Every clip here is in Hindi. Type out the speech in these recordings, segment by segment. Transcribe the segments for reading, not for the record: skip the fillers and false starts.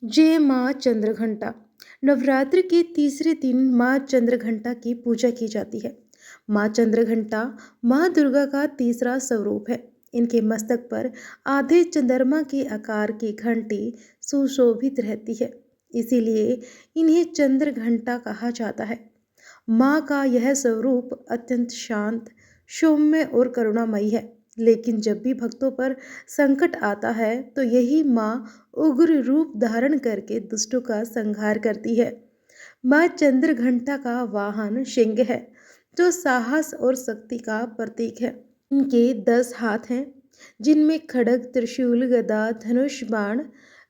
जय माँ चंद्रघंटा। नवरात्र के तीसरे दिन माँ चंद्रघंटा की पूजा की जाती है। माँ चंद्रघंटा माँ दुर्गा का तीसरा स्वरूप है। इनके मस्तक पर आधे चंद्रमा के आकार की घंटी सुशोभित रहती है, इसीलिए इन्हें चंद्रघंटा कहा जाता है। माँ का यह स्वरूप अत्यंत शांत, सौम्य और करुणामयी है। लेकिन जब भी भक्तों पर संकट आता है तो यही माँ उग्र रूप धारण करके दुष्टों का संहार करती है। माँ चंद्रघंटा का वाहन सिंह है, जो साहस और शक्ति का प्रतीक है। इनके 10 हाथ हैं, जिनमें खड्ग, त्रिशूल, गदा, धनुष, बाण,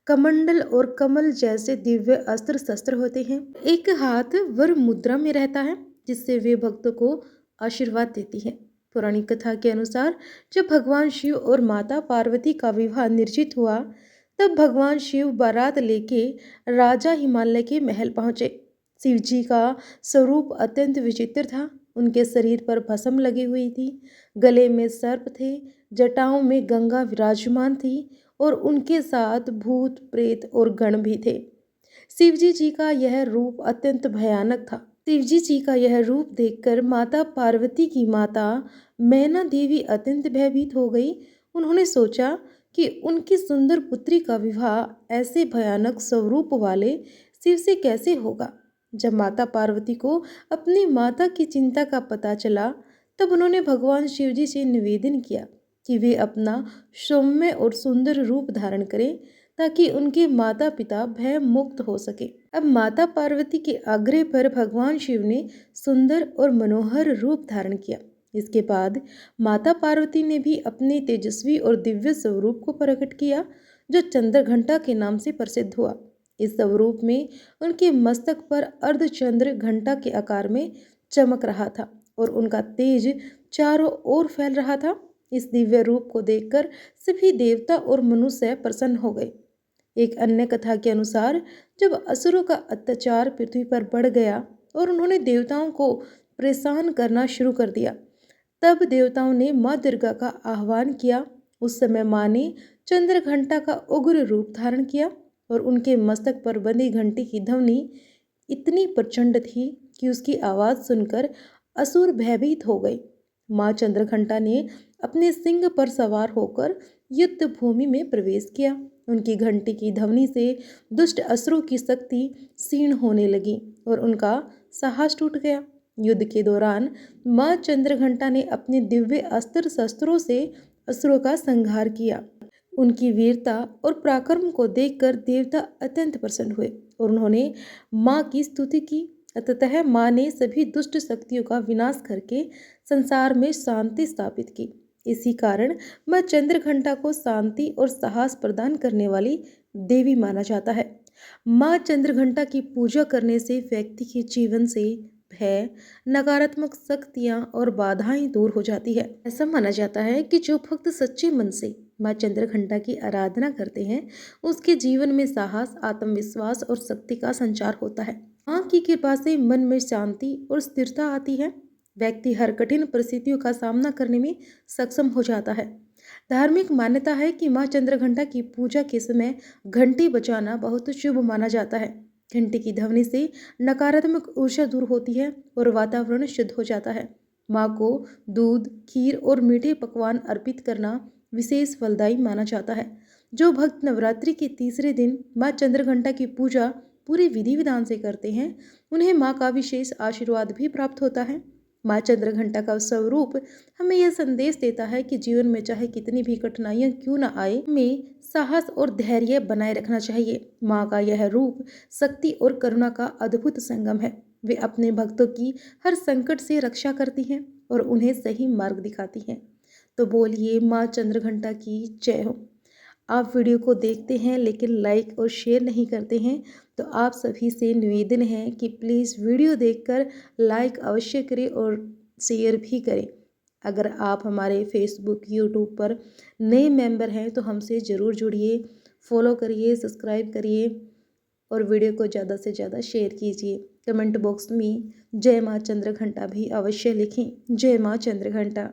कमंडल और कमल जैसे दिव्य अस्त्र शस्त्र होते हैं। एक हाथ वर मुद्रा में रहता है, जिससे वे भक्तों को आशीर्वाद देती है। पुरानी कथा के अनुसार जब भगवान शिव और माता पार्वती का विवाह निश्चित हुआ, तब भगवान शिव बारात लेके राजा हिमालय के महल पहुंचे। शिव जी का स्वरूप अत्यंत विचित्र था। उनके शरीर पर भस्म लगी हुई थी, गले में सर्प थे, जटाओं में गंगा विराजमान थी और उनके साथ भूत, प्रेत और गण भी थे। शिवजी जी का यह रूप अत्यंत भयानक था। शिवजी जी का यह रूप देखकर माता पार्वती की माता मैना देवी अत्यंत भयभीत हो गई। उन्होंने सोचा कि उनकी सुंदर पुत्री का विवाह ऐसे भयानक स्वरूप वाले शिव से कैसे होगा। जब माता पार्वती को अपनी माता की चिंता का पता चला, तब उन्होंने भगवान शिव जी से निवेदन किया कि वे अपना सौम्य और सुंदर रूप धारण करें, ताकि उनके माता पिता भय मुक्त हो सके। अब माता पार्वती के आग्रह पर भगवान शिव ने सुंदर और मनोहर रूप धारण किया। इसके बाद माता पार्वती ने भी अपने तेजस्वी और दिव्य स्वरूप को प्रकट किया, जो चंद्रघंटा के नाम से प्रसिद्ध हुआ। इस स्वरूप में उनके मस्तक पर अर्धचंद्र घंटा के आकार में चमक रहा था और उनका तेज चारों ओर फैल रहा था। इस दिव्य रूप को देखकर सभी देवता और मनुष्य प्रसन्न हो गए। एक अन्य कथा के अनुसार जब असुरों का अत्याचार पृथ्वी पर बढ़ गया और उन्होंने देवताओं को परेशान करना शुरू कर दिया, तब देवताओं ने माँ दुर्गा का आह्वान किया। उस समय माँ ने चंद्रघंटा का उग्र रूप धारण किया और उनके मस्तक पर बंधी घंटी की ध्वनि इतनी प्रचंड थी कि उसकी आवाज़ सुनकर असुर भयभीत हो गए। माँ चंद्रघंटा ने अपने सिंह पर सवार होकर युद्ध भूमि में प्रवेश किया। उनकी घंटी की ध्वनि से दुष्ट असुरों की शक्ति क्षीण होने लगी और उनका साहस टूट गया। युद्ध के दौरान माँ चंद्रघंटा ने अपने दिव्य अस्त्र शस्त्रों से असुरों का संहार किया। उनकी वीरता और पराक्रम को देखकर देवता अत्यंत प्रसन्न हुए और उन्होंने माँ की स्तुति की। अतः माँ ने सभी दुष्ट शक्तियों का विनाश करके संसार में शांति स्थापित की। इसी कारण माँ चंद्रघंटा को शांति और साहस प्रदान करने वाली देवी माना जाता है। माँ चंद्रघंटा की पूजा करने से व्यक्ति के जीवन से भय, नकारात्मक शक्तियाँ और बाधाएं दूर हो जाती है। ऐसा माना जाता है कि जो भक्त सच्चे मन से माँ चंद्रघंटा की आराधना करते हैं, उसके जीवन में साहस, आत्मविश्वास और शक्ति का संचार होता है। माँ की कृपा से मन में शांति और स्थिरता आती है। व्यक्ति हर कठिन परिस्थितियों का सामना करने में सक्षम हो जाता है। धार्मिक मान्यता है कि माँ चंद्रघंटा की पूजा के समय घंटी बजाना बहुत शुभ माना जाता है। घंटी की ध्वनि से नकारात्मक ऊर्जा दूर होती है और वातावरण शुद्ध हो जाता है। माँ को दूध, खीर और मीठे पकवान अर्पित करना विशेष फलदायी माना जाता है। जो भक्त नवरात्रि के तीसरे दिन माँ चंद्रघंटा की पूजा पूरे विधि विधान से करते हैं, उन्हें माँ का विशेष आशीर्वाद भी प्राप्त होता है। माँ चंद्रघंटा का स्वरूप हमें यह संदेश देता है कि जीवन में चाहे कितनी भी कठिनाइयां क्यों न आए, हमें साहस और धैर्य बनाए रखना चाहिए। माँ का यह रूप शक्ति और करुणा का अद्भुत संगम है। वे अपने भक्तों की हर संकट से रक्षा करती हैं और उन्हें सही मार्ग दिखाती हैं। तो बोलिए माँ चंद्रघंटा की जय हो। आप वीडियो को देखते हैं लेकिन लाइक और शेयर नहीं करते हैं, तो आप सभी से निवेदन है कि प्लीज़ वीडियो देखकर लाइक अवश्य करें और शेयर भी करें। अगर आप हमारे फेसबुक, यूट्यूब पर नए मेंबर हैं तो हमसे ज़रूर जुड़िए, फॉलो करिए, सब्सक्राइब करिए और वीडियो को ज़्यादा से ज़्यादा शेयर कीजिए। कमेंट बॉक्स में जय माँ चंद्रघंटा भी अवश्य लिखें। जय माँ चंद्रघंटा।